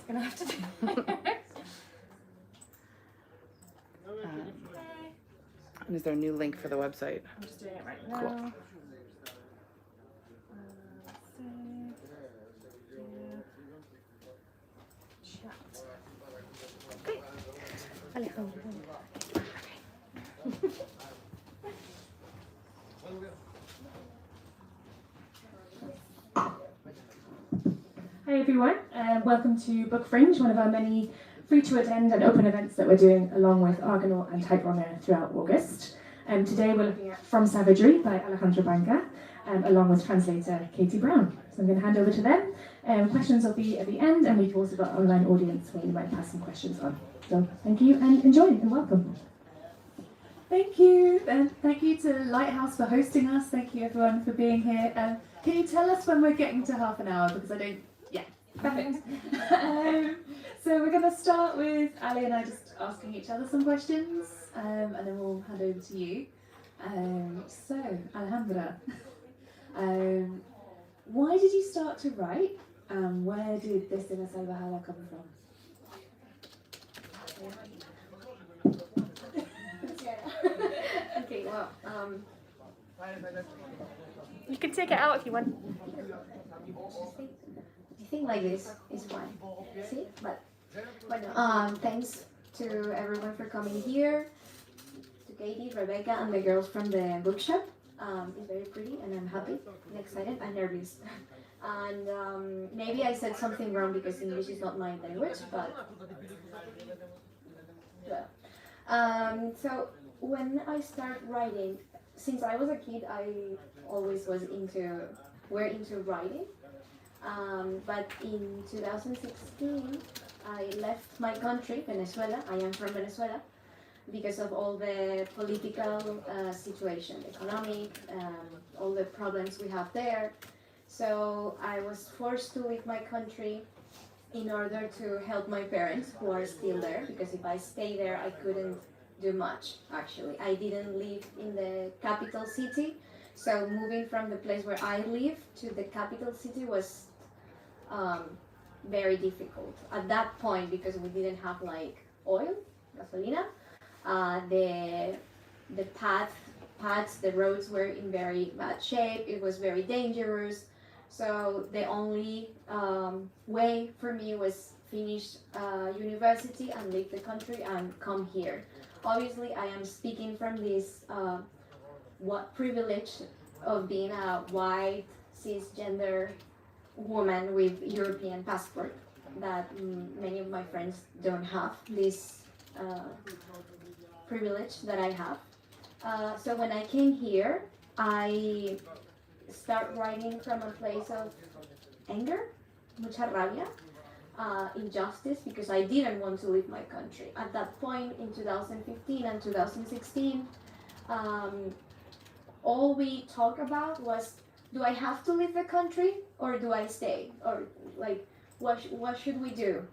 gonna have to do. And is there a new link for the website? I'm just doing it right now. Cool. Chat. Okay. Alejandra. Hi everyone, welcome to Book Fringe, one of our many free to attend and open events that we're doing along with Argonaut and Type Runner throughout August. Today we're looking at From Savagery by Alejandra Banca, along with translator Katie Brown. So I'm going to hand over to them. Questions will be at the end, and we've also got an online audience where you might pass some questions on. So thank you and enjoy and welcome. Thank you, and thank you to Lighthouse for hosting us. Thank you everyone for being here. Can you tell us when we're getting to half an hour, because I don't. Yeah, perfect. So we're going to start with Ali and I just asking each other some questions, and then we'll hand over to you. So, Alejandra, why did you start to write? Where did this Inner Salvajada come from? Okay, well, You can take it out if you want. I think like this is fine. See? But thanks to everyone for coming here, to Katie, Rebecca, and the girls from the bookshop. It's very pretty, and I'm happy and excited and nervous. And maybe I said something wrong because English is not my language, but so when I started writing, since I was a kid, I always were into writing. But in 2016, I left my country, Venezuela. I am from Venezuela, because of all the political situation, economic, all the problems we have there. So I was forced to leave my country in order to help my parents, who are still there, because if I stay there, I couldn't do much, actually. I didn't live in the capital city, so moving from the place where I live to the capital city was very difficult at that point, because we didn't have like oil, gasolina. The paths, the roads were in very bad shape. It was very dangerous. So the only way for me was finish university and leave the country and come here. Obviously, I am speaking from this privilege of being a white cisgender woman with European passport, that many of my friends don't have this privilege that I have. So when I came here, I start writing from a place of anger, mucha rabia, injustice, because I didn't want to leave my country. At that point in 2015 and 2016, all we talked about was, do I have to leave the country or do I stay? Or like, what should we do?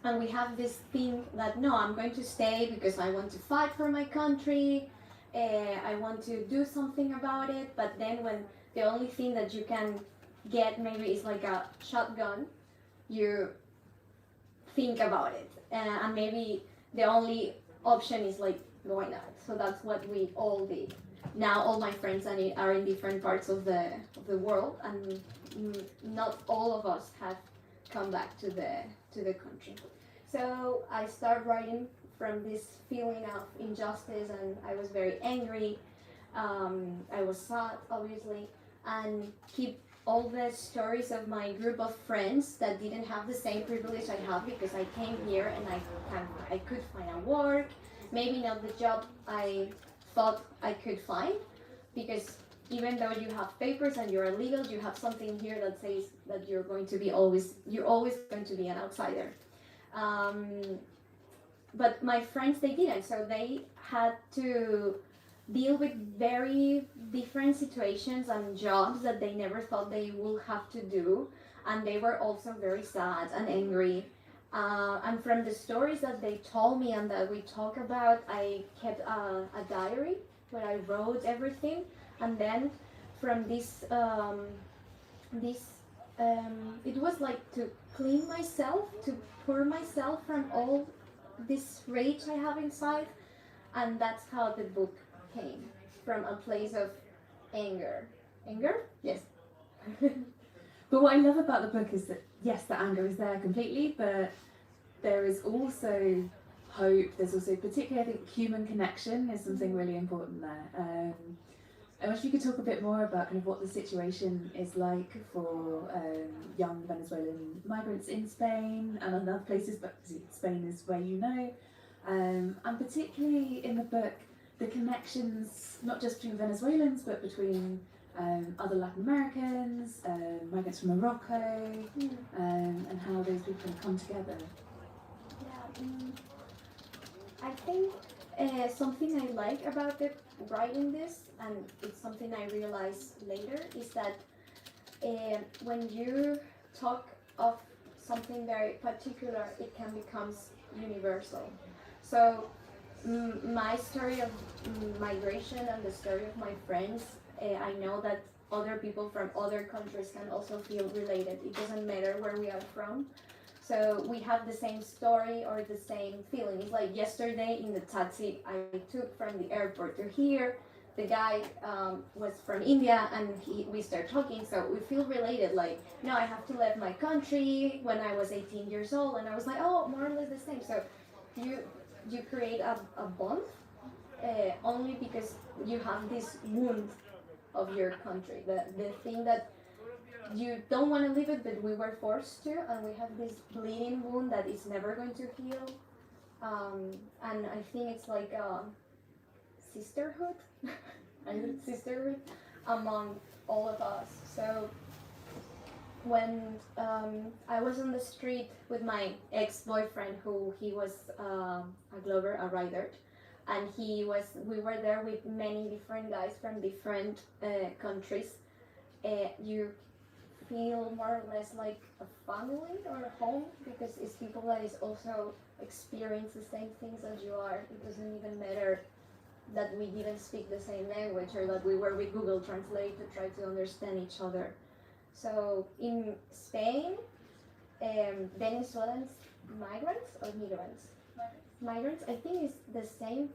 And we have this thing that, no, I'm going to stay because I want to fight for my country. I want to do something about it. But then when the only thing that you can get maybe is like a shotgun, you think about it. And maybe the only option is like going out. So that's what we all did. Now all my friends are in different parts of the world, and not all of us have come back to the country. So I started writing from this feeling of injustice, and I was very angry. I was sad, obviously, and keep all the stories of my group of friends that didn't have the same privilege I have, because I came here and I could find a work, maybe not the job I thought I could find, because even though you have papers and you're legal, you have something here that says that you're always going to be an outsider. But my friends, they didn't, so they had to deal with very different situations and jobs that they never thought they would have to do, and they were also very sad and angry. And from the stories that they told me and that we talk about, I kept a diary where I wrote everything, and then from this, it was like to clean myself, to pour myself from all this rage I have inside, and that's how the book came, from a place of anger. Anger? Yes. But what I love about the book is that, yes, the anger is there completely, but there is also hope. There's also, particularly, I think, human connection is something really important there. I wish you could talk a bit more about kind of what the situation is like for young Venezuelan migrants in Spain and in other places, but Spain is where you know. And particularly in the book, the connections, not just between Venezuelans, but between other Latin Americans, migrants from Morocco, and how those people come together. Yeah, I think something I like about writing this, and it's something I realized later, is that when you talk of something very particular, it can become universal. So my story of migration and the story of my friends, I know that other people from other countries can also feel related. It doesn't matter where we are from. So we have the same story or the same feelings. Like yesterday in the taxi I took from the airport to here, the guy was from India, and we started talking, so we feel related. Like, no, I have to leave my country when I was 18 years old, and I was like, oh, more or less the same. So you create a bond only because you have this wound of your country, the thing that you don't want to leave it, but we were forced to, and we have this bleeding wound that is never going to heal. And I think it's like a sisterhood, sisterhood among all of us. So when I was on the street with my ex-boyfriend, he was a Glover, a rider, and we were there with many different guys from different countries. You feel more or less like a family or a home, because it's people that is also experience the same things as you are. It doesn't even matter that we didn't speak the same language or that we were with Google Translate to try to understand each other. So in Spain, Venezuelans, migrants or migrants? Migrants, I think is the same.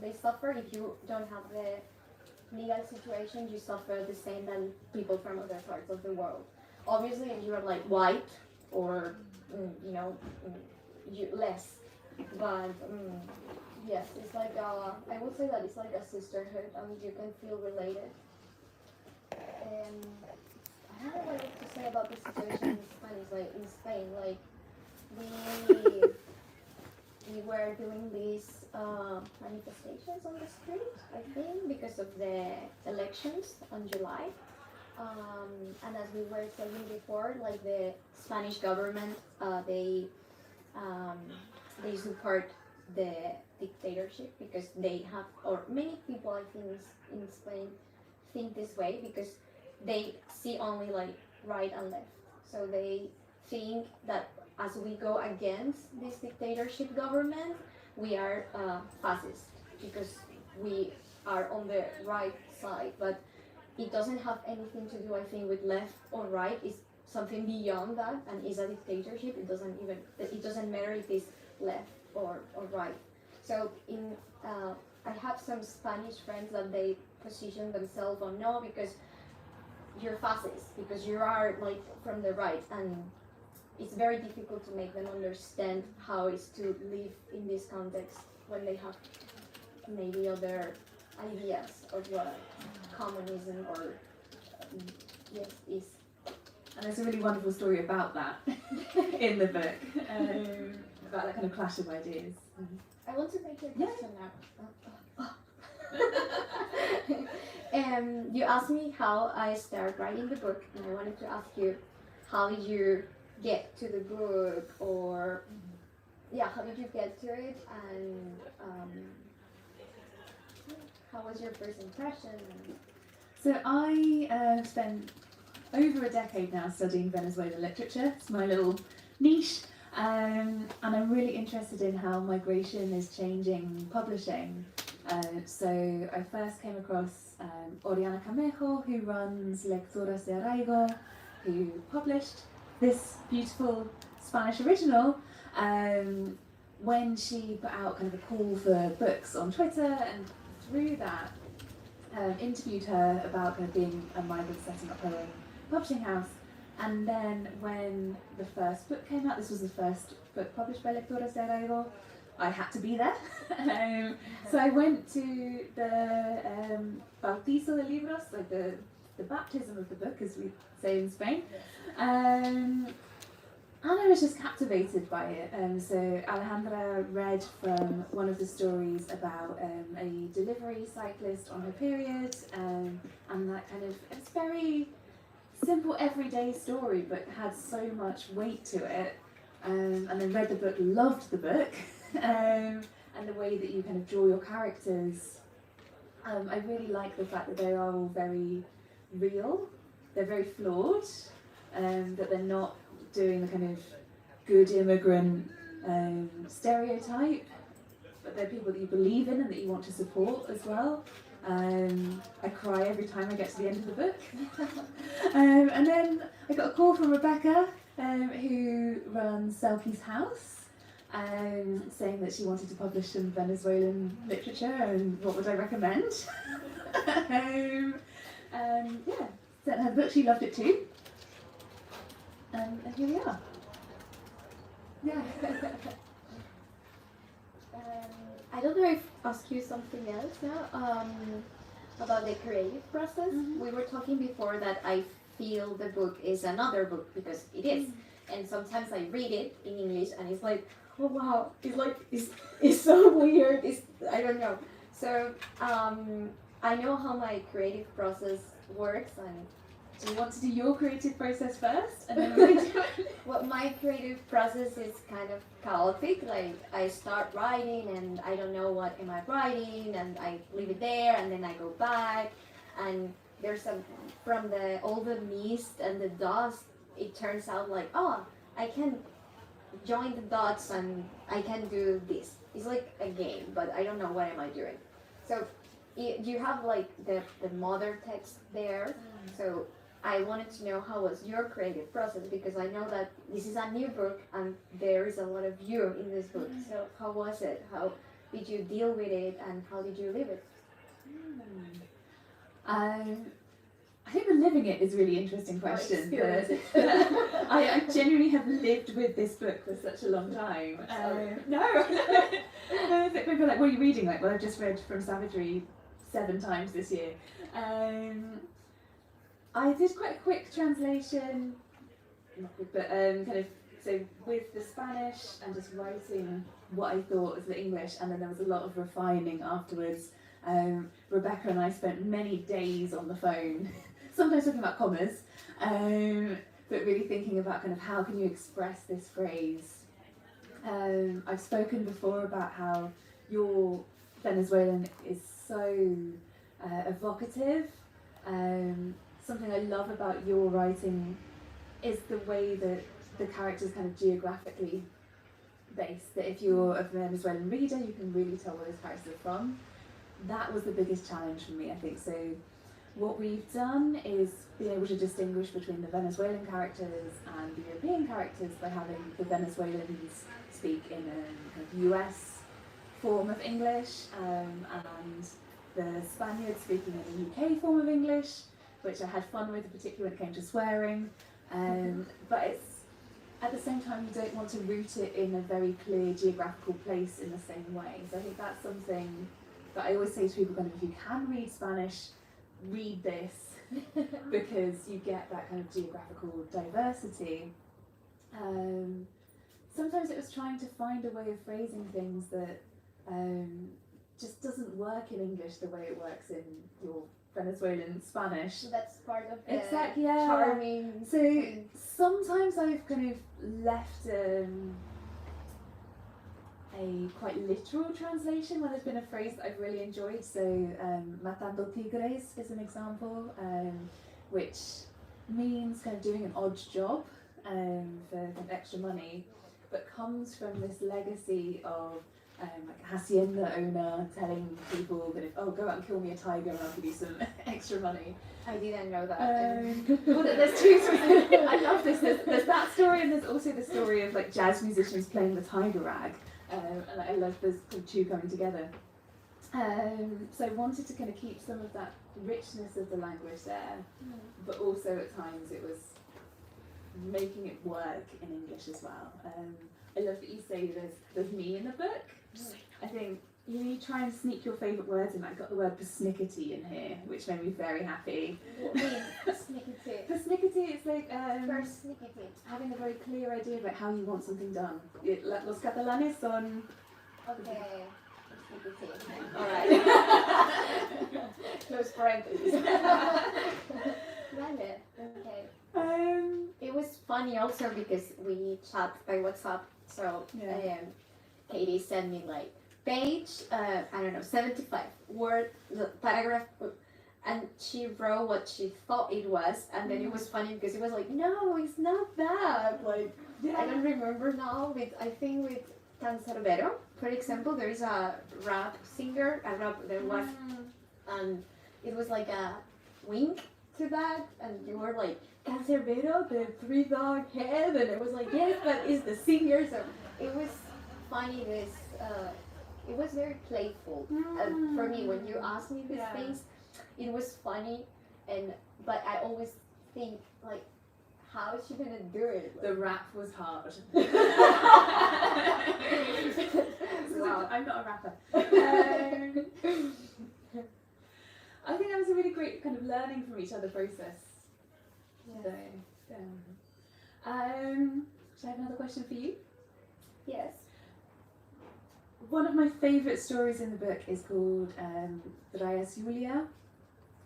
They suffer if you don't have the legal situation. You suffer the same than people from other parts of the world. Obviously, if you are like white or you less, but yes, it's like I would say that it's like a sisterhood, and you can feel related. I don't know what else to say about the situation in Spanish. Like in Spain, like we were doing these manifestations on the street, I think, because of the elections on July. And as we were saying before, like the Spanish government, they support the dictatorship because they have, or many people I think in Spain think this way because they see only like right and left. So they think that as we go against this dictatorship government, we are fascist because we are on the right side. But it doesn't have anything to do, I think, with left or right. It's something beyond that, and is a dictatorship. It doesn't matter if it's left or right. So I have some Spanish friends that they position themselves on no, because you're fascist, because you are like from the right, and it's very difficult to make them understand how it's to live in this context when they have maybe other ideas of what communism or yes is. And there's a really wonderful story about that in the book, about that kind of clash of ideas. I want to make a question now. You asked me how I started writing the book, and I wanted to ask you, how did you get to the book, or how did you get to it, and how was your first impression? So I spent over a decade now studying Venezuelan literature. It's my little niche, and I'm really interested in how migration is changing publishing. So I first came across Oriana Camejo, who runs Lecturas de Arraigo, who published this beautiful Spanish original, when she put out kind of a call for books on Twitter, and through that interviewed her about kind of being a migrant setting up her own publishing house. And then when the first book came out, this was the first book published by Lectoras de Arraigo, I had to be there. So I went to the bautizo de libros, like the baptism of the book, as we say in Spain. And I was just captivated by it. So Alejandra read from one of the stories about a delivery cyclist on her period, and that kind of, it's very simple everyday story, but had so much weight to it. And then read the book, loved the book, and the way that you kind of draw your characters. I really like the fact that they are all very real, they're very flawed, that they're not doing the kind of good immigrant stereotype, but they're people that you believe in and that you want to support as well. I cry every time I get to the end of the book. And then I got a call from Rebecca, who runs Selkie's House, saying that she wanted to publish some Venezuelan literature and what would I recommend. Yeah, sent her the book, she loved it too. And here we are. Yeah. I don't know if ask you something else now about the creative process. Mm-hmm. We were talking before that I feel the book is another book because it is, and sometimes I read it in English and it's like, oh wow, it's like it's so weird. It's, I don't know. So I know how my creative process works, and do you want to do your creative process first? And then we'll do it? well, my creative process is kind of chaotic. Like I start writing and I don't know what am I writing, and I leave it there, and then I go back, and there's some from all the mist and the dust. It turns out like, oh, I can join the dots and I can do this. It's like a game, but I don't know what am I doing. So you have like the mother text there. So I wanted to know how was your creative process, because I know that this is a new book and there is a lot of you in this book. So how was it? How did you deal with it, and how did you live it? I think the living it is a really interesting question. Experience it. I genuinely have lived with this book for such a long time. No, people are like, what are you reading? Like, well, I've just read From Savagery 7 times this year. I did quite a quick translation, not quick, but kind of, so with the Spanish and just writing what I thought was the English, and then there was a lot of refining afterwards. Rebecca and I spent many days on the phone, sometimes talking about commas, but really thinking about kind of how can you express this phrase. I've spoken before about how your Venezuelan is so evocative. Something I love about your writing is the way that the characters kind of geographically based, that if you're a Venezuelan reader, you can really tell where those characters are from. That was the biggest challenge for me, I think. So what we've done is be able to distinguish between the Venezuelan characters and the European characters by having the Venezuelans speak in a kind of US form of English, and the Spaniards speaking in a UK form of English, which I had fun with, particularly when it came to swearing. But it's, at the same time, you don't want to root it in a very clear geographical place in the same way. So I think that's something that I always say to people, kind of, if you can read Spanish, read this, because you get that kind of geographical diversity. Sometimes it was trying to find a way of phrasing things that just doesn't work in English the way it works in your Venezuelan Spanish. So that's part of the Exactly, yeah. charming. So sometimes I've kind of left a quite literal translation when there's been a phrase that I've really enjoyed. So matando tigres is an example, which means kind of doing an odd job for kind of extra money, but comes from this legacy of like hacienda owner telling people that if, oh, go out and kill me a tiger and I'll give you some extra money. I didn't know that. Well, there's two stories. I love this. There's that story, and there's also the story of like jazz musicians playing the tiger rag. And I love those two coming together. So I wanted to kind of keep some of that richness of the language there, but also at times it was making it work in English as well. I love that you say there's me in the book. I think you try and sneak your favourite words in. I got the word persnickety in here, which made me very happy. What do you mean, persnickety? Persnickety, it's like Persnickety. having a very clear idea about how you want something done. Los catalanes son... Okay. Persnickety. Alright. Close parentheses. Vale. Okay. It was funny also because we chat by WhatsApp. So Katie sent me like page, I don't know, 75 word paragraph, and she wrote what she thought it was, and then it was funny because it was like, no, it's not that. Like I don't remember now. I think with Cancerbero, for example, there is a rap singer, there was, and it was like a wink to that, and you were like, Cancerbero, the 3-dog head, and it was like, yes, but it's the singer. So it was funny. It was very playful for me when you asked me these things. It was funny, but I always think like, how is she gonna do it? The rap was hard. Wow. I'm not a rapper. I think that was a really great kind of learning from each other process. Yes. So, should I have another question for you? Yes. One of my favourite stories in the book is called Julia,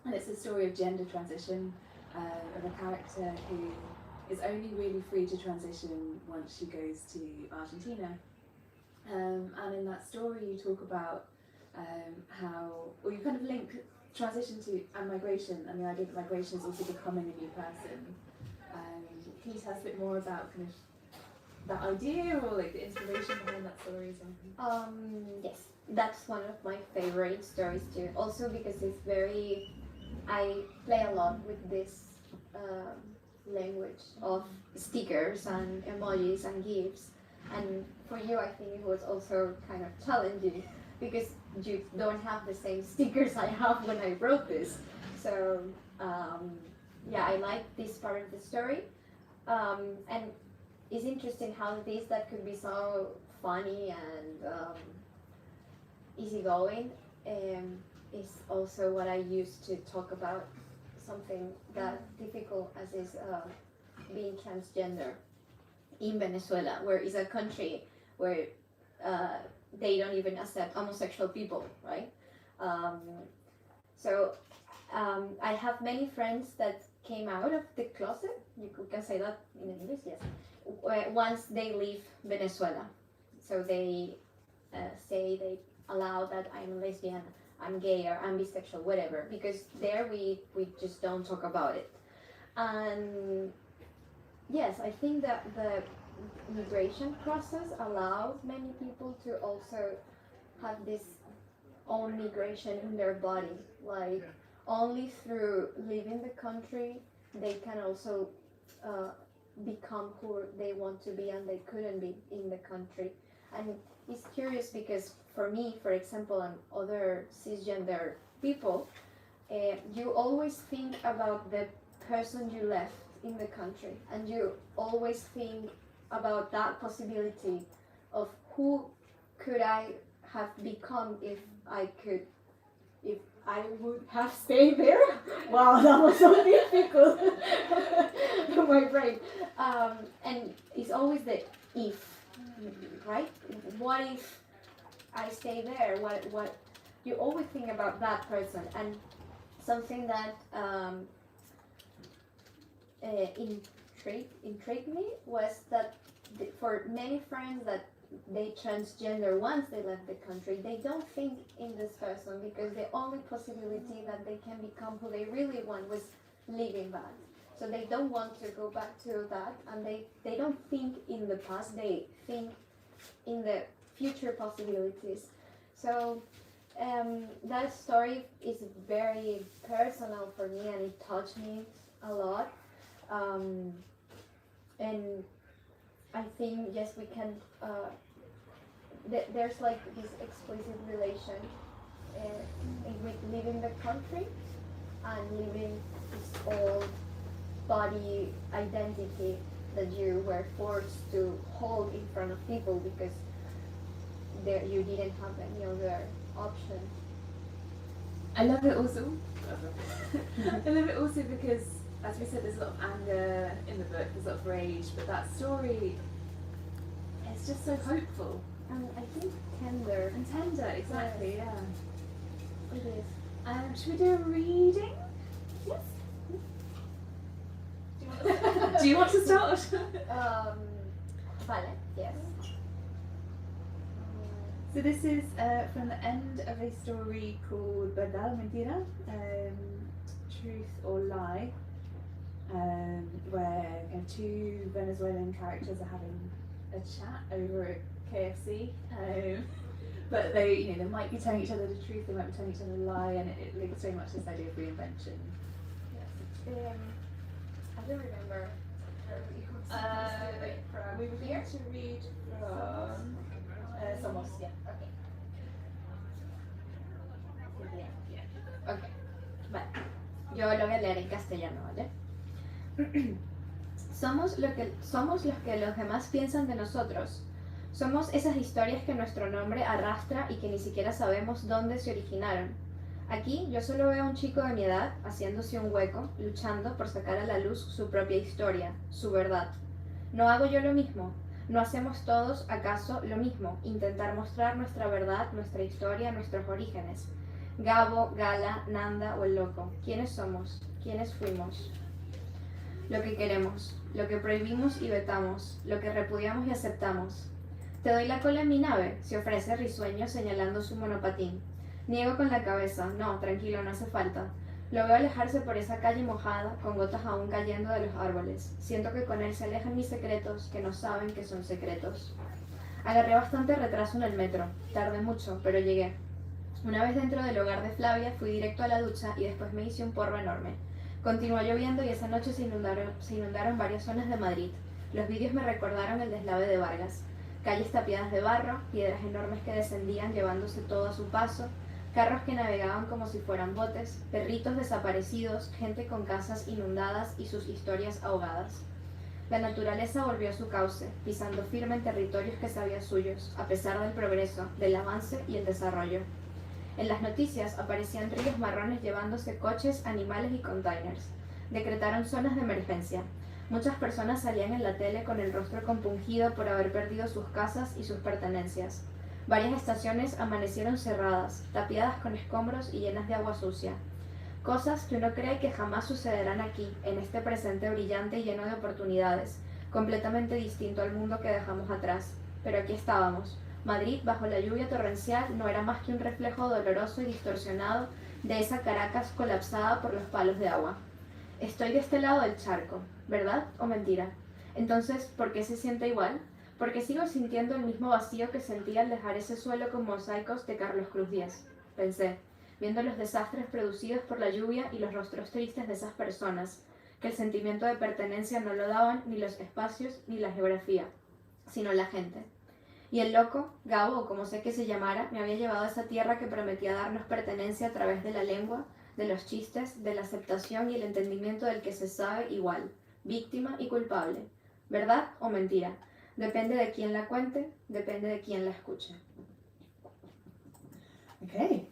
and it's a story of gender transition of a character who is only really free to transition once she goes to Argentina. And in that story you talk about you kind of link transition to migration, and the idea that migration is also becoming a new person. Can you tell us a bit more about kind of that idea or like the inspiration behind that story or something? Yes, that's one of my favorite stories too. Also because I play a lot with this language of stickers and emojis and GIFs. And for you, I think it was also kind of challenging because you don't have the same stickers I have when I wrote this. So I like this part of the story. And it's interesting how this that could be so funny and easygoing is also what I use to talk about something that difficult as is being transgender in Venezuela, where it's a country where they don't even accept homosexual people, right? I have many friends that came out of the closet, you can say that in English, yes, once they leave Venezuela. So they say they allow that I'm lesbian, I'm gay, or I'm bisexual, whatever, because there we just don't talk about it. And yes, I think that the migration process allows many people to also have this own migration in their body, like only through leaving the country they can also become who they want to be and they couldn't be in the country. And it's curious because for me, for example, and other cisgender people, you always think about the person you left in the country, and you always think about that possibility of who could I have become if I would have stayed there. Wow, that was so difficult for my brain. And it's always the if, right? What if I stay there? What you always think about that person. And something that intrigued me was that for many friends that they transgender once they left the country, they don't think in this person because the only possibility that they can become who they really want was leaving that. So they don't want to go back to that, and they don't think in the past, they think in the future possibilities. So that story is very personal for me, and it touched me a lot. And I think yes, we can. There's like this explicit relation with leaving the country and leaving this old body identity that you were forced to hold in front of people because you didn't have any other option. I love it also. I love it also because, as we said, there's a lot of anger in the book, there's a lot of rage, but that story is just so hopeful. And I think tender. And tender, exactly, yeah. It is. Should we do a reading? Yes. Do you want to start? Vale, yes. So this is from the end of a story called Verdad o Mentira, Truth or Lie, where two Venezuelan characters are having a chat over at KFC, but they might be telling each other the truth, they might be telling each other a lie, and it links very much to this idea of reinvention. Yes. I don't remember. We were here to read from Somos, yeah. Ok. Ok. Vale. Yo lo voy a leer en castellano, ¿vale? Somos los que los demás piensan de nosotros. Somos esas historias que nuestro nombre arrastra y que ni siquiera sabemos dónde se originaron. Aquí yo solo veo a un chico de mi edad haciéndose un hueco, luchando por sacar a la luz su propia historia, su verdad. ¿No hago yo lo mismo? ¿No hacemos todos, acaso, lo mismo? Intentar mostrar nuestra verdad, nuestra historia, nuestros orígenes. Gabo, Gala, Nanda o el loco. ¿Quiénes somos? ¿Quiénes fuimos? Lo que queremos, lo que prohibimos y vetamos, lo que repudiamos y aceptamos. Te doy la cola en mi nave, se ofrece risueño señalando su monopatín. Niego con la cabeza, no, tranquilo, no hace falta. Lo veo alejarse por esa calle mojada, con gotas aún cayendo de los árboles. Siento que con él se alejan mis secretos, que no saben que son secretos. Agarré bastante retraso en el metro. Tardé mucho, pero llegué. Una vez dentro del hogar de Flavia, fui directo a la ducha y después me hice un porro enorme. Continuó lloviendo y esa noche se inundaron varias zonas de Madrid. Los vídeos me recordaron el deslave de Vargas. Calles tapiadas de barro, piedras enormes que descendían llevándose todo a su paso, carros que navegaban como si fueran botes, perritos desaparecidos, gente con casas inundadas y sus historias ahogadas. La naturaleza volvió a su cauce, pisando firme en territorios que sabía suyos, a pesar del progreso, del avance y el desarrollo. En las noticias aparecían ríos marrones llevándose coches, animales y containers. Decretaron zonas de emergencia. Muchas personas salían en la tele con el rostro compungido por haber perdido sus casas y sus pertenencias. Varias estaciones amanecieron cerradas, tapiadas con escombros y llenas de agua sucia. Cosas que uno cree que jamás sucederán aquí, en este presente brillante y lleno de oportunidades, completamente distinto al mundo que dejamos atrás. Pero aquí estábamos. Madrid, bajo la lluvia torrencial, no era más que un reflejo doloroso y distorsionado de esa Caracas colapsada por los palos de agua. Estoy de este lado del charco, ¿verdad o mentira? Entonces, ¿por qué se siente igual? Porque sigo sintiendo el mismo vacío que sentía al dejar ese suelo con mosaicos de Carlos Cruz Díaz, pensé, viendo los desastres producidos por la lluvia y los rostros tristes de esas personas, que el sentimiento de pertenencia no lo daban ni los espacios ni la geografía, sino la gente. Y el loco, Gabo o como sé que se llamara, me había llevado a esa tierra que prometía darnos pertenencia a través de la lengua, de los chistes, de la aceptación y el entendimiento del que se sabe igual, víctima y culpable. ¿Verdad o mentira? Depende de quién la cuente, depende de quién la escuche. Okay.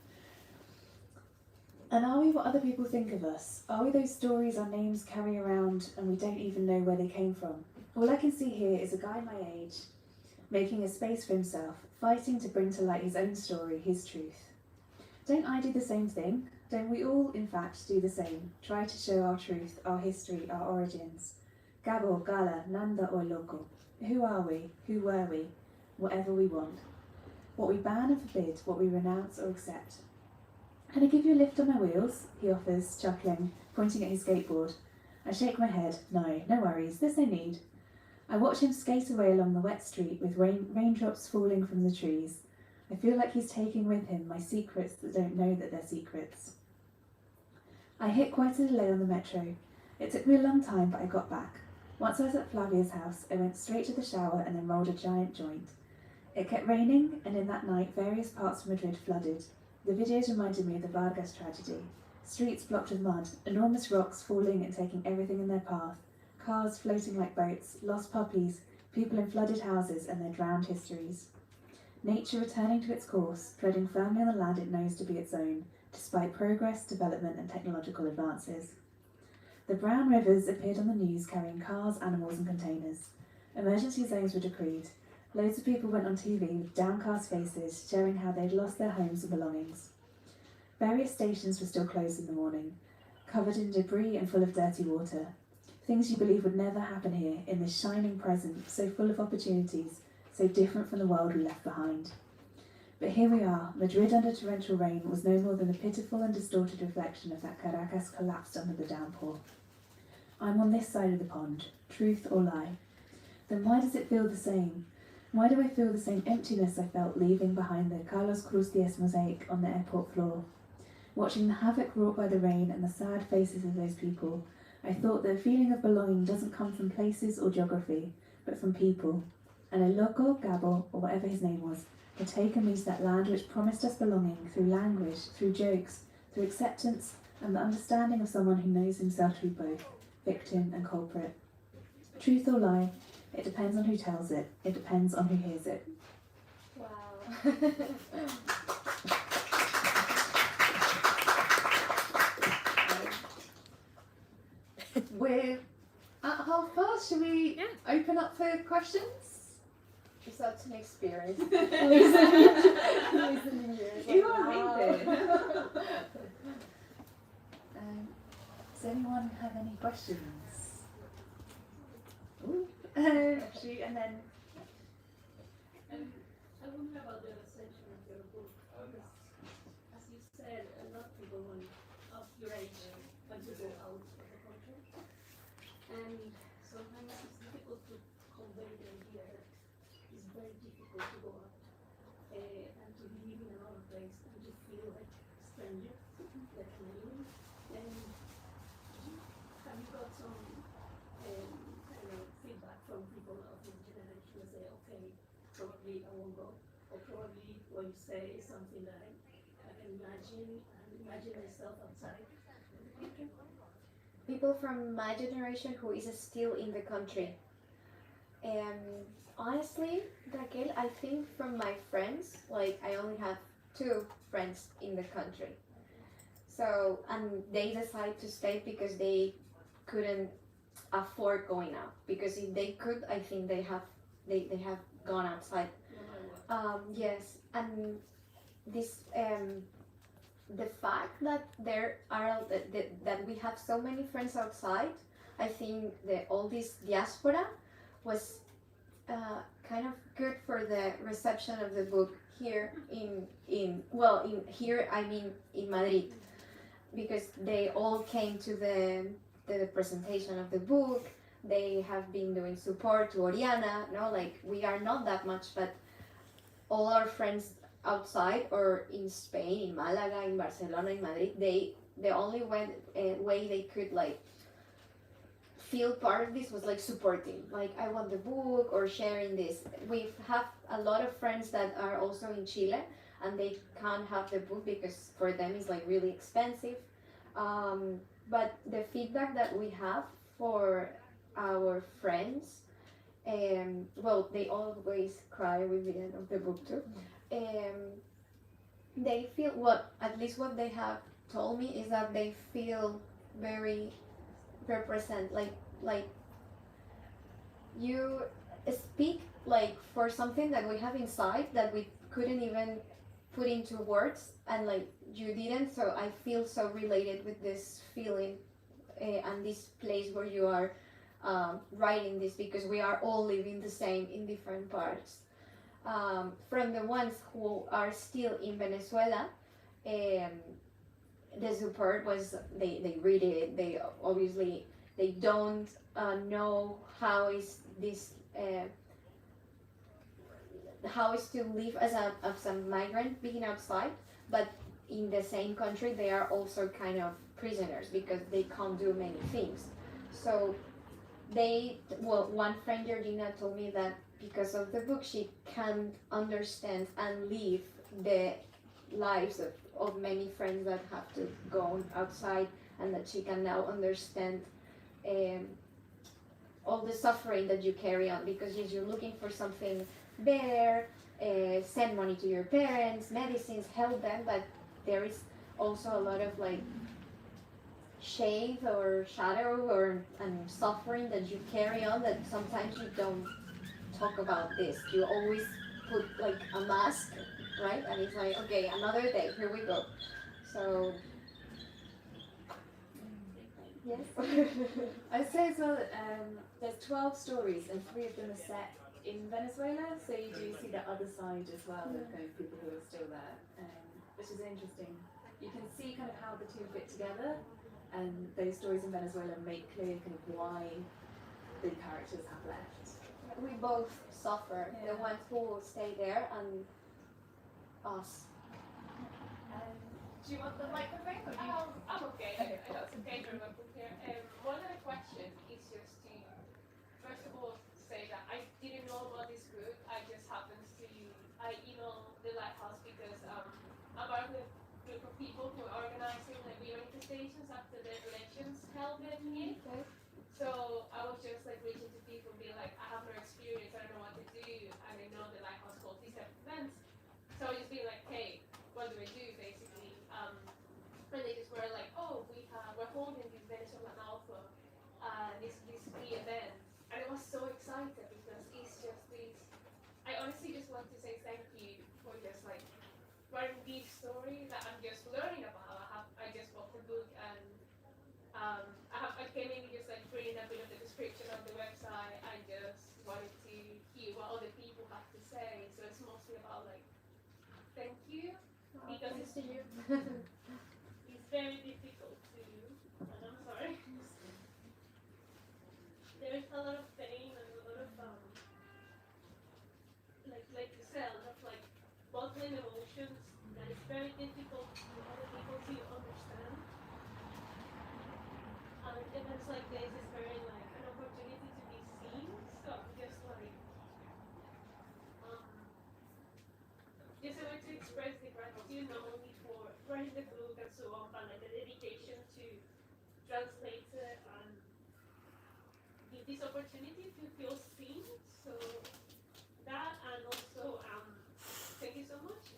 And are we what other people think of us? Are we those stories our names carry around and we don't even know where they came from? All I can see here is a guy my age, making a space for himself, fighting to bring to light his own story, his truth. Don't I do the same thing? Don't we all, in fact, do the same? Try to show our truth, our history, our origins. Gabo, Gala, Nanda or Loco. Who are we? Who were we? Whatever we want. What we ban and forbid, what we renounce or accept. Can I give you a lift on my wheels? He offers, chuckling, pointing at his skateboard. I shake my head. No, no worries, there's no need. I watch him skate away along the wet street with raindrops falling from the trees. I feel like he's taking with him my secrets that don't know that they're secrets. I hit quite a delay on the metro. It took me a long time, but I got back. Once I was at Flavia's house, I went straight to the shower and then rolled a giant joint. It kept raining, and in that night various parts of Madrid flooded. The videos reminded me of the Vargas tragedy. Streets blocked with mud, enormous rocks falling and taking everything in their path, cars floating like boats, lost puppies, people in flooded houses and their drowned histories. Nature returning to its course, treading firmly on the land it knows to be its own, despite progress, development and technological advances. The brown rivers appeared on the news carrying cars, animals and containers. Emergency zones were decreed. Loads of people went on TV with downcast faces, sharing how they'd lost their homes and belongings. Various stations were still closed in the morning, covered in debris and full of dirty water. Things you believe would never happen here, in this shining present, so full of opportunities, so different from the world we left behind. But here we are. Madrid under torrential rain was no more than a pitiful and distorted reflection of that Caracas collapsed under the downpour. I'm on this side of the pond, truth or lie. Then why does it feel the same? Why do I feel the same emptiness I felt leaving behind the Carlos Cruz Diez mosaic on the airport floor? Watching the havoc wrought by the rain and the sad faces of those people, I thought that a feeling of belonging doesn't come from places or geography, but from people. And a loco, Gabo, or whatever his name was, had taken me to that land which promised us belonging through language, through jokes, through acceptance, and the understanding of someone who knows himself to be both victim and culprit. Truth or lie, it depends on who tells it. It depends on who hears it. Wow. We're at 5:30. Should we open up for questions? It's such an experience. You are amazing. Does anyone have any questions? Ooh. Shoot, and then. I wonder about the reception of your book, because, as you said, a lot of people of your age want to go out of the country, and sometimes it's difficult to convey the idea that it's very difficult to go out and to live in another place and to feel like a stranger, like an alien. And have you got some feedback from people of your generation who say, okay, probably I won't go, or probably what you say is something that I can imagine myself outside the country? People from my generation who is still in the country. Honestly, Raquel, I think from my friends, like I only have 2 friends in the country. So, and they decide to stay because they couldn't afford going out. Because if they could, I think they have gone outside. Yes, and this the fact that there are that we have so many friends outside, I think that all this diaspora was kind of good for the reception of the book here in here I mean in Madrid, because they all came to the presentation of the book. They have been doing support to Oriana, like we are not that much, but all our friends outside or in Spain, in Malaga, in Barcelona, in Madrid, the only way they could like feel part of this was like supporting, like I want the book or sharing this. We have a lot of friends that are also in Chile and they can't have the book because for them it's like really expensive. But the feedback that we have for our friends, they always cry with the end of the book too. They feel at least what they have told me is that they feel very represent, like you speak like for something that we have inside that we couldn't even put into words, and like you didn't, so I feel so related with this feeling and this place where you are writing this, because we are all living the same in different parts. From the ones who are still in Venezuela, the support was they read it. They obviously they don't know how is this how is to live as a migrant being outside, but in the same country they are also kind of prisoners because they can't do many things. So one friend, Georgina, told me that because of the book she can't understand and live the lives of many friends that have to go outside, and that she can now understand all the suffering that you carry on, because yes, you're looking for something better, send money to your parents, medicines, help them, but there is also a lot of like shade or shadow and suffering that you carry on, that sometimes you don't talk about this. You always put like a mask, right? And it's like, okay, another day, here we go. So yes. I'd say as well that there's 12 stories and 3 of them are set in Venezuela, so you do see the other side as well of kind of people who are still there, which is interesting. You can see kind of how the two fit together, and those stories in Venezuela make clear kind of why the characters have left. We both suffer, the ones who stay there and us. Do you want the microphone? Or do you... I'm okay. I know it's okay for my book here. One of the questions is just to, first of all, say that I didn't know about this group. I just happened to, I emailed the Lighthouse because I'm part of a group of people who are organizing like manifestations after the elections held in here. Okay. So I was just like reaching to people and being like, I have no experience, I don't know what to do, and I know the Lighthouse holds these type of events. So I just being like, hey, what do I do basically? And they just were like, oh, we're holding this Venezuelan Alpha, this free event. And I was so excited because it's just this, I honestly just want to say thank you for just like writing this story that I'm just learning about. I just bought the book, and I came in just like reading a bit of the description of the website. I just wanted to hear what other people have to say. So it's mostly about like, thank you. Because Thanks to you. it's very difficult to, and I'm sorry. There is a lot of pain and a lot of like you said, a lot of like bottling emotions that is very difficult for other people to understand. And events like this is very like an opportunity to be seen. So I'm just like just a way to express the gratitude not only for writing the book and so on, but like the dedication to translate it and give this opportunity to feel seen. So that, and also thank you so much.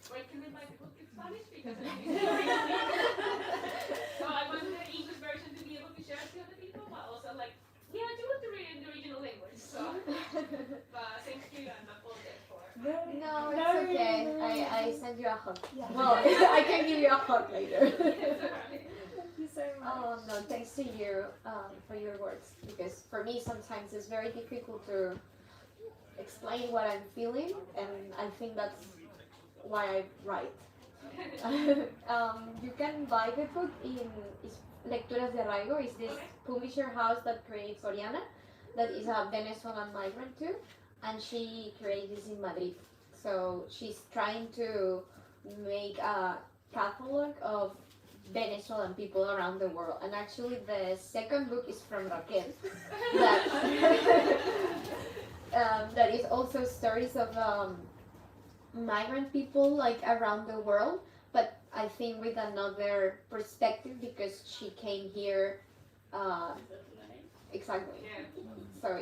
Where can I buy the book in Spanish? Because I think so I want the English version to be able to share it to other people, but also like, yeah, I do want to read it in the original language. So but thank you, and I apologize for No, it's okay. I send you a hug. Yeah. Well, I can give you a hug later. Thank you so much. Oh no, thanks to you for your words, because for me sometimes it's very difficult to explain what I'm feeling, and I think that's why I write. You can buy the book in Lecturas de Arraigo. Is this publisher house that creates Oriana, that is a Venezuelan migrant too, and she created this in Madrid. So she's trying to make a catalog of Venezuelan people around the world. And actually the second book is from Raquel, that is also stories of migrant people like around the world, but I think with another perspective, because she came here exactly. Yeah. So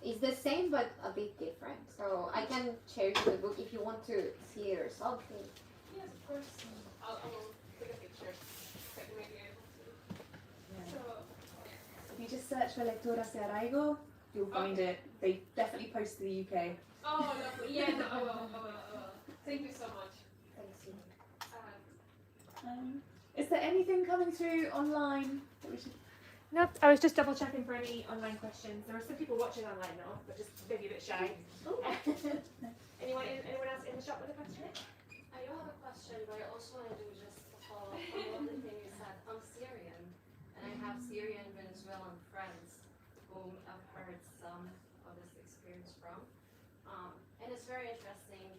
it's the same but a bit different. So I can share you the book if you want to see it or something. Yes, of course. I'll take a picture. So I can maybe able to. So If you just search for Lecturas de Arraigo, you'll find it. They definitely post to the UK. oh lovely. Yeah, no, I will. Thank you so much. Thanks. Is there anything coming through online that we should... No, I was just double checking for any online questions. There are some people watching online now, but just maybe a bit shy. Anyone else in the shop with a question? I don't have a question, but I also want to do just a follow up on one of the things you said. I'm Syrian, and I have Syrian Venezuelan friends whom I've heard some of the very interesting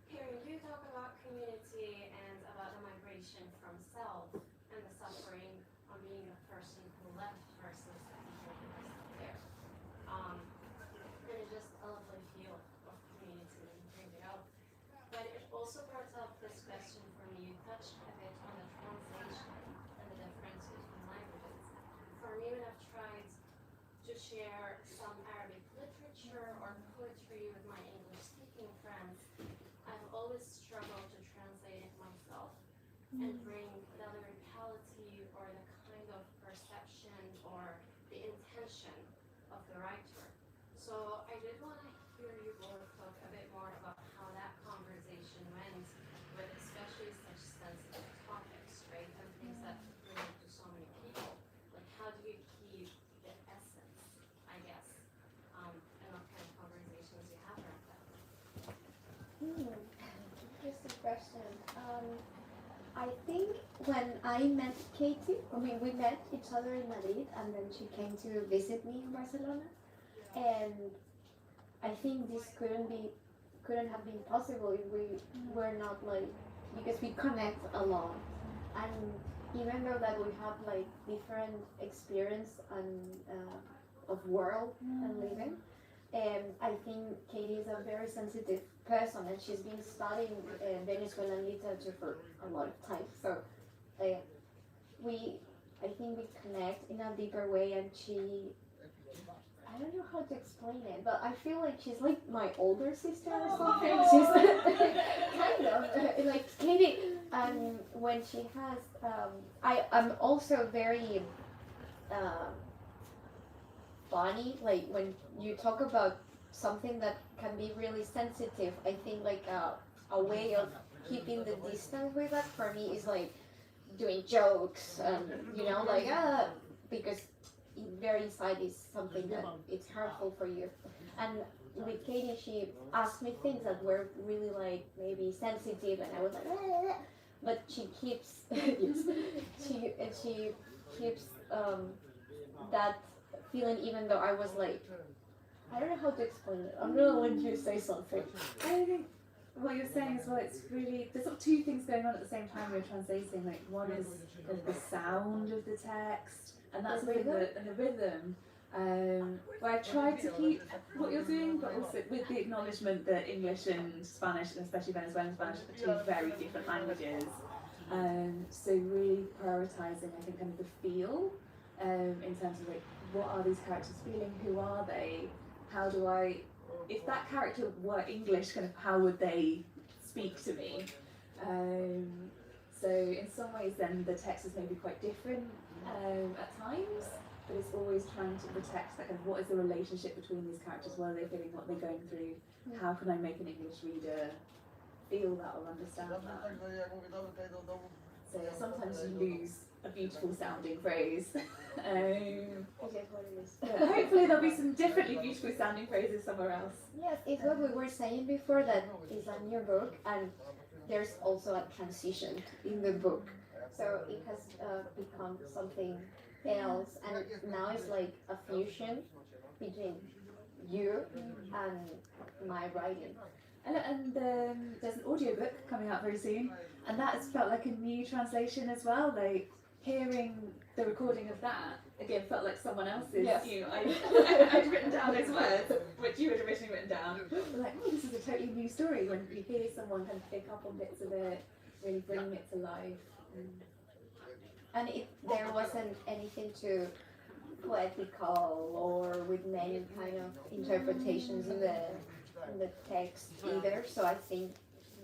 hearing you talk about community and about the migration from self and the suffering on being a person who left versus the people who are still there. And it's just a lovely feel of community when you bring it up. But it also brought up this question for me. You touched a bit on the translation and the difference between languages. For me, when I've tried to share some Arabic literature or poetry with my English-speaking friends, I've always struggled to translate it myself and bring the lyricality or the kind of perception or the intention of the writer. So I did want to hear you both talk a bit more about how that conversation went with especially such sensitive topics, right? And things that relate to so many people. Like how do you keep the essence, I guess, and what kind of conversations you have around that? Interesting question. I think when I met Katie, we met each other in Madrid, and then she came to visit me in Barcelona, and I think this couldn't have been possible if we were not like, because we connect a lot, and even though that we have like different experience and of world and living. I think Katie is a very sensitive person, and she's been studying Venezuelan literature for a lot of time. So I think we connect in a deeper way, and I don't know how to explain it, but I feel like she's like my older sister or something. She's kind of like Katie. When she has, I'm also very funny, like when you talk about something that can be really sensitive. I think like a way of keeping the distance with that for me is like doing jokes, like because very inside is something that it's harmful for you. And with Katie, she asked me things that were really like maybe sensitive, and I was like, but she keeps she keeps that feeling, even though I was like, I don't know how to explain it. I'm gonna let you say something. I think what you're saying as well, it's really, there's sort of two things going on at the same time when you're translating. Like one is kind of the sound of the text, and that's something that, and the rhythm, where I try to keep what you're doing, but also with the acknowledgement that English and Spanish, and especially Venezuelan Spanish, are two very different languages. So really prioritising, I think, kind of the feel, in terms of like, what are these characters feeling? Who are they? How do I, if that character were English, kind of how would they speak to me? So in some ways then the text is maybe quite different at times, but it's always trying to protect that kind of, what is the relationship between these characters? What are they feeling? What are they going through? How can I make an English reader feel that or understand that? So sometimes you lose a beautiful sounding phrase. Hopefully there'll be some differently beautiful sounding phrases somewhere else. Yes, it's what we were saying before, that is a new book, and there's also a transition in the book. So it has become something else, and now it's like a fusion between you and my writing. And there's an audiobook coming out very soon, and that's felt like a new translation as well. Like hearing the recording of that again felt like someone else's. Yes. I'd written down those words, which you had originally written down. Like, oh, this is a totally new story when you hear someone kind of pick up on bits of it, really bring it to life. And if there wasn't anything too poetical or with many kind of interpretations in the text either, so I think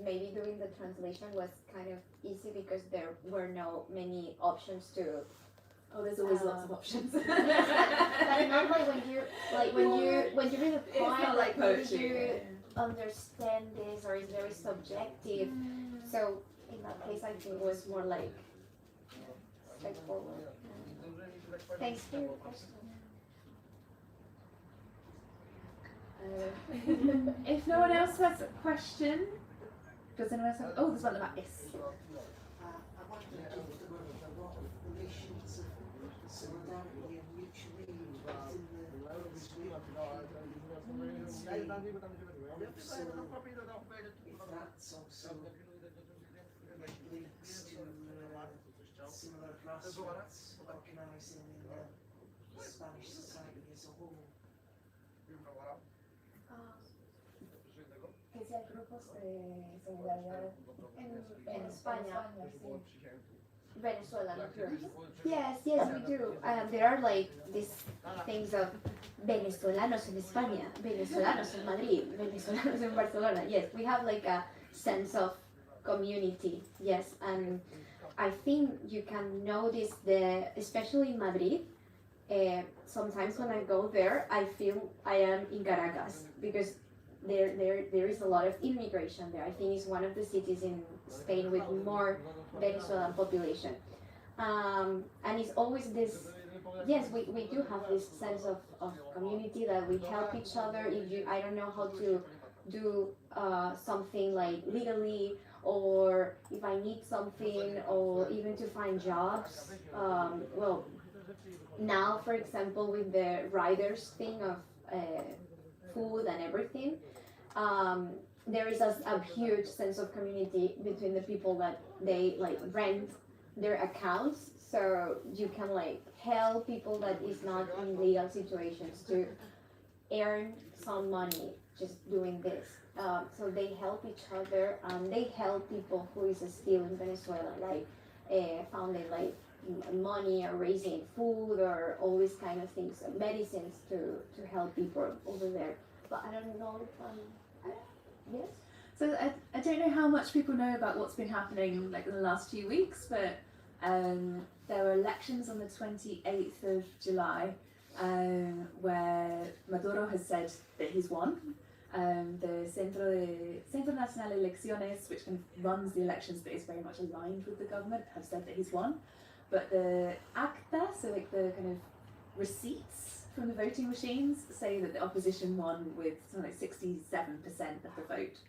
maybe doing the translation was kind of easy because there were no many options to. Oh, there's always lots of options. But normally when you read a poem, like poetry, you understand this, or it's very subjective. So in that case, I think it was more like straightforward. Thanks for your question. If no one else has a question, does anyone else have? Oh, there's one at the back. Yes. I wonder if there was a lot of relations of solidarity and mutual aid within the if that's also links to similar grassroots organising in the Spanish society as a whole. Que si hay grupos de solidaridad En España. sí. Venezuelan groups. Yes, yes, we do. There are like these things of venezolanos en España, venezolanos en Madrid, venezolanos en Barcelona. Yes, we have like a sense of community. Yes, and I think you can notice especially in Madrid. Sometimes when I go there, I feel I am in Caracas because there is a lot of immigration there. I think it's one of the cities in Spain with more Venezuelan population. And it's always this, yes, we do have this sense of community that we help each other. If I don't know how to do something like legally, or if I need something, or even to find jobs. Well, now, for example, with the riders thing of food and everything, there is a huge sense of community between the people that they like rent their accounts, so you can like help people that is not in legal situations to earn some money just doing this. So they help each other, and they help people who is still in Venezuela, like founding like money or raising food or all these kind of things, medicines to help people over there. But I don't know if yes. So I don't know how much people know about what's been happening like in the last few weeks, but there were elections on the 28th of July where Maduro has said that he's won. The Centro Nacional de Elecciones, which kind of runs the elections but is very much aligned with the government, have said that he's won. But the acta, so like the kind of receipts from the voting machines, say that the opposition won with something like 67% of the vote.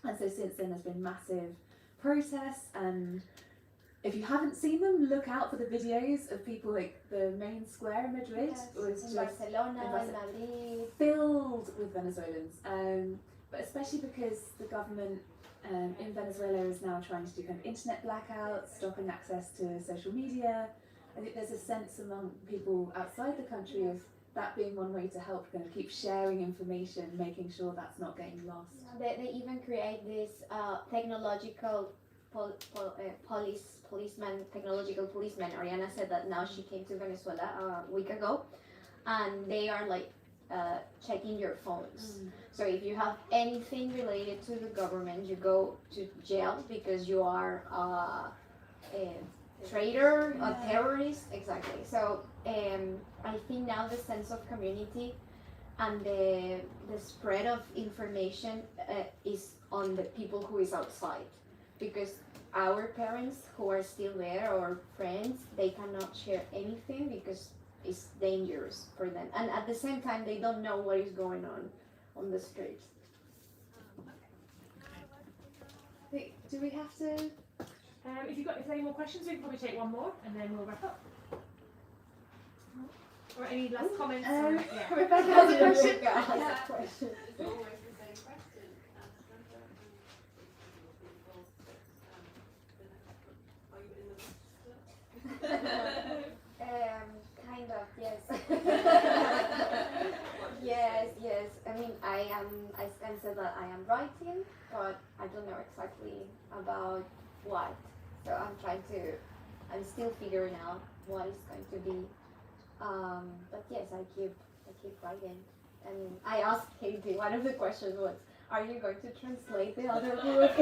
And so since then there's been massive protests, and if you haven't seen them, look out for the videos of people like the main square in Madrid was in Barcelona, in Madrid, filled with Venezuelans. But especially because the government in Venezuela is now trying to do kind of internet blackouts, stopping access to social media. I think there's a sense among people outside the country of that being one way to help kind of keep sharing information, making sure that's not getting lost. They even create this technological technological policeman. Ariana said that now she came to Venezuela a week ago, and they are like checking your phones. So if you have anything related to the government, you go to jail because you are a traitor, a terrorist, exactly. So I think now the sense of community and the spread of information is on the people who is outside, because our parents who are still there or friends, they cannot share anything because it's dangerous for them, and at the same time they don't know what is going on the streets. Wait, do we have to? If there's any more questions, we can probably take one more and then we'll wrap up. Or any last comments? Rebecca has a question. It's always the same question. Are you in the Kind of, yes. yes. I mean, I can say that I am writing, but I don't know exactly about what. So I'm still figuring out what is going to be. But yes, I keep writing. And I asked Katie, one of the questions was, are you going to translate the other book?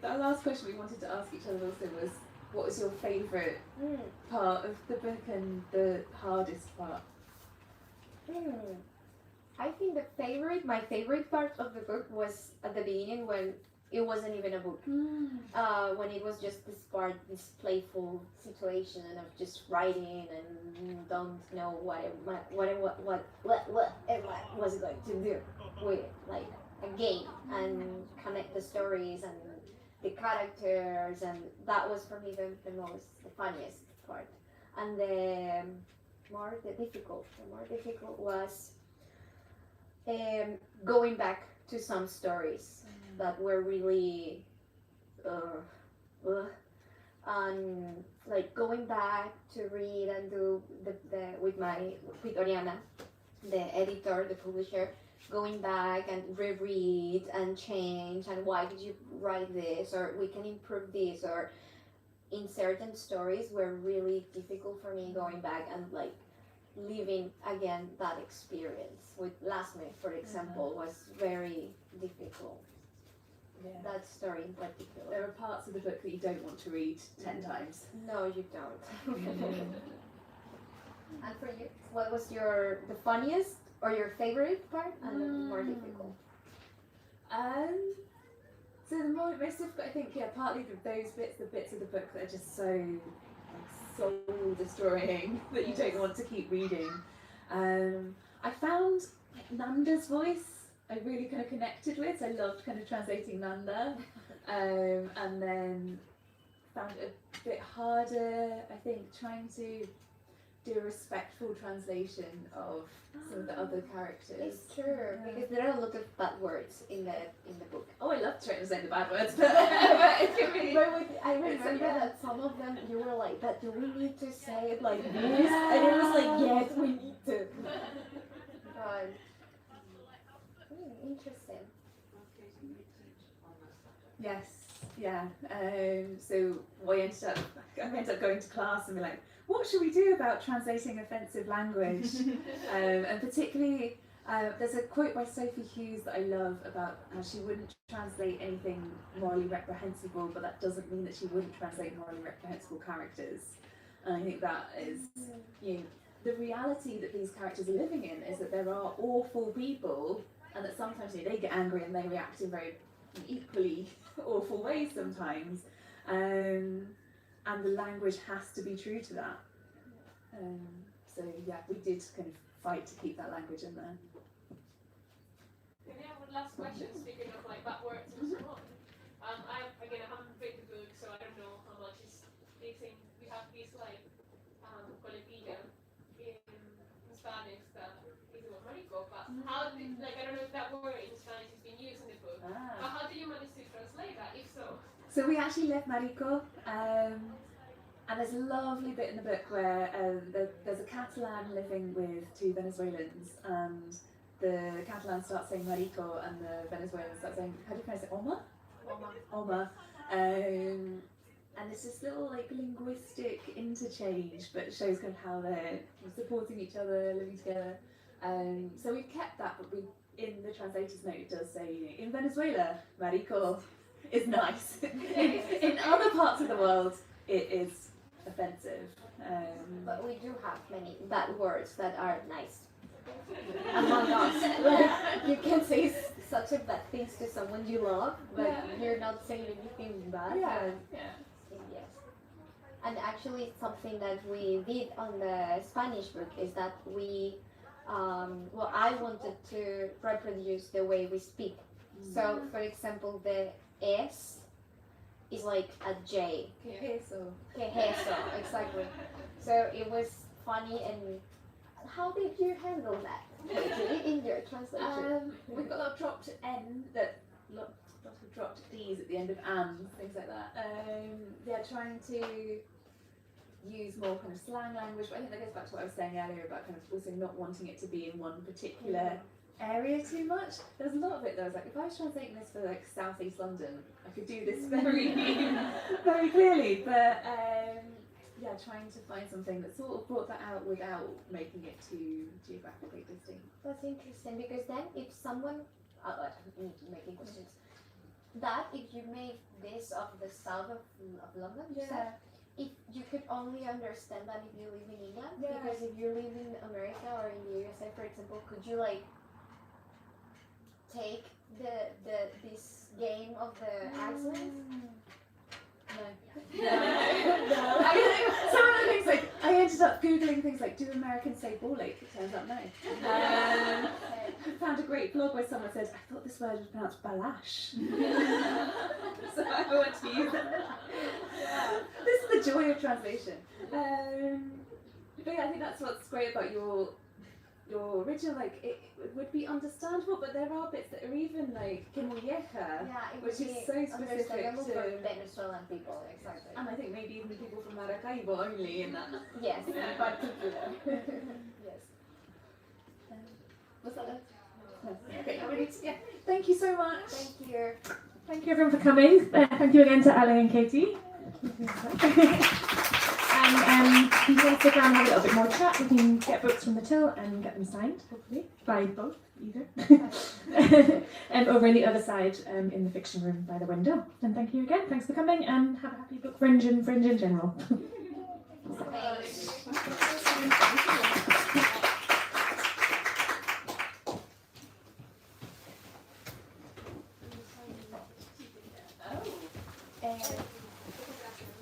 The last question we wanted to ask each other also was, what was your favourite part of the book and the hardest part? I think my favorite part of the book was at the beginning when it wasn't even a book. When it was just this playful situation of just writing and don't know what everyone was going to do with like a game and connect the stories and the characters, and that was for me the funniest part. And the the more difficult was going back to some stories that were really and like going back to read and do the with Oriana, the editor, the publisher, going back and reread and change and why did you write this, or we can improve this, or in certain stories were really difficult for me going back and like living again that experience. With Lasme, for example, was very difficult. Yeah. That story in particular. There are parts of the book that you don't want to read 10 times. No, you don't. And for you, what was the funniest or your favorite part and the more difficult? So the most difficult, I think, partly those bits, the bits of the book that are just so soul destroying that you don't want to keep reading. I found Nanda's voice I really kind of connected with. So I loved kind of translating Nanda, and then found it a bit harder, I think, trying to do a respectful translation of some of the other characters. It's true, because there are a lot of bad words in the book. Oh, I love translating the bad words, but it can be. I remember that some of them you were like, "But do we need to say it like this?" And it was like, "Yes, we need to." But interesting. Yes, yeah. So I ended up going to class and be like, what should we do about translating offensive language? And particularly, there's a quote by Sophie Hughes that I love about how she wouldn't translate anything morally reprehensible, but that doesn't mean that she wouldn't translate morally reprehensible characters. And I think that is, the reality that these characters are living in is that there are awful people, and that sometimes they get angry and they react in very equally awful ways sometimes. And the language has to be true to that. So yeah, we did kind of fight to keep that language in there. And yeah, one last question, speaking of like bad words and so on. I haven't read the book, so I don't know how much is thing. We have this like coletilla in Spanish that is the word marico, but how did, like, I don't know if that word in Spanish is being used in the book. But how did you manage to translate that, if so? So we actually left Marico, and there's a lovely bit in the book where there's a Catalan living with two Venezuelans, and the Catalan starts saying Marico, and the Venezuelans start saying, how do you pronounce it, Oma? Oma. And it's this little like linguistic interchange, but it shows kind of how they're supporting each other, living together. So we've kept that, but in the translator's note it does say, in Venezuela, Marico is nice. in other parts of the world, it is offensive. But we do have many bad words that are nice among us. Like, you can say such a bad things to someone you love, but you're not saying anything bad. Yes. And actually, something that we did on the Spanish book is that we, I wanted to reproduce the way we speak. So, for example, the S is like a J. Queso. Queso, exactly. So it was funny. And how did you handle that in your translation? We've got a lot of dropped N, lots of dropped D's at the end of and, things like that. Trying to use more kind of slang language, but I think that goes back to what I was saying earlier about kind of also not wanting it to be in one particular area too much. There's a lot of it that I was like, if I was translating this for like South East London, I could do this very very clearly, but trying to find something that sort of brought that out without making it too geographically distinct. That's interesting, because then if someone, making questions, that if you make this of the south of London, you said, if you could only understand that if you live in England, because if you live in America or in the USA, for example, could you like take this game of the accents? No. I mean, some of the things like I ended up googling things like, do Americans say ball ache? It turns out no. I found a great blog where someone said, I thought this word was pronounced balash. So I want to use it. This is the joy of translation. But yeah, I think that's what's great about your original. Like it would be understandable, but there are bits that are even like que molleja, Yeah, it which would is be so specific understandable to. for Venezuelan people, exactly. And I think maybe even the people from Maracaibo only in that. Yes, in particular. Yes. Was that it? No. Okay, yeah. Thank you so much. Thank you. Thank you everyone for coming. Thank you again to Ali and Katie. And if you want to stick around and have a little bit more chat, we can get books from the till and get them signed, hopefully, by both, either. Over in the other side, in the fiction room by the window. And thank you again, thanks for coming, and have a happy book fringe and fringe in general. Thanks.